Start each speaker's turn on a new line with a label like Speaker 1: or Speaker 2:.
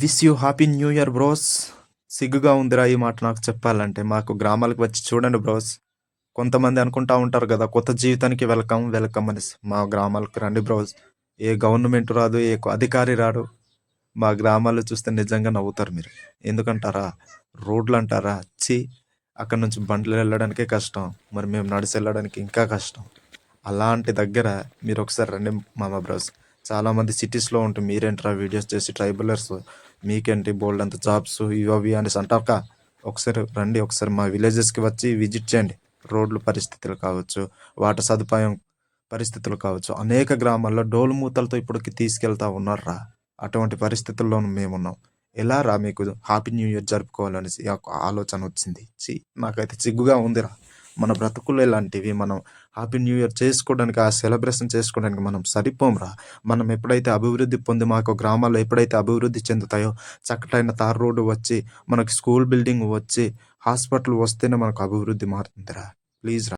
Speaker 1: Wish you happy new year bros. సిగ్గుగా ఉందిరా ఈ మాట నాకు చెప్పాలంటే. మాకు గ్రామాలకు వచ్చి చూడండి బ్రోస్. కొంతమంది అనుకుంటా ఉంటారు కదా, కొత్త జీవితానికి వెల్కమ్ వెల్కమ్ అనేసి. మా గ్రామాలకు రండి బ్రోస్. ఏ గవర్నమెంట్ రాదు, ఏ అధికారి రాడు. మా గ్రామాలు చూస్తే నిజంగా నవ్వుతారు మీరు. ఎందుకంటారా, రోడ్లు అంటారా, చి అక్కడ నుంచి బండ్లు వెళ్ళడానికే కష్టం. మరి మేము నడిచి వెళ్ళడానికి ఇంకా కష్టం. అలాంటి దగ్గర మీరు ఒకసారి రండి మామ బ్రోస్. చాలామంది సిటీస్లో ఉంటే మీరేంట్రా వీడియోస్ చేసి ట్రైబలర్స్, మీకేంటి బోల్డ్ అంత జాబ్స్ ఇవి అనేసి అంటాక, ఒకసారి రండి, ఒకసారి మా విలేజెస్కి వచ్చి విజిట్ చేయండి. రోడ్లు పరిస్థితులు కావచ్చు, వాటర్ సదుపాయం పరిస్థితులు కావచ్చు, అనేక గ్రామాల్లో డోలు మూతలతో ఇప్పటికి తీసుకెళ్తా ఉన్నారా. అటువంటి పరిస్థితుల్లోనూ మేమున్నాం. ఎలా రా మీకు హ్యాపీ న్యూ ఇయర్ జరుపుకోవాలనేసి ఒక ఆలోచన వచ్చింది. నాకైతే సిగ్గుగా ఉందిరా. మన బ్రతుకులు ఇలాంటివి. మనం హ్యాపీ న్యూ ఇయర్ చేసుకోవడానికి, ఆ సెలబ్రేషన్ చేసుకోవడానికి మనం సరిపోంరా. మనం ఎప్పుడైతే అభివృద్ధి పొంది, మాకు గ్రామాల్లో ఎప్పుడైతే అభివృద్ధి చెందుతాయో, చక్కటైన తార్ రోడ్డు వచ్చి, మనకి స్కూల్ బిల్డింగ్ వచ్చి, హాస్పిటల్ వస్తేనే మనకు అభివృద్ధి మారుతుందిరా. ప్లీజ్ రా.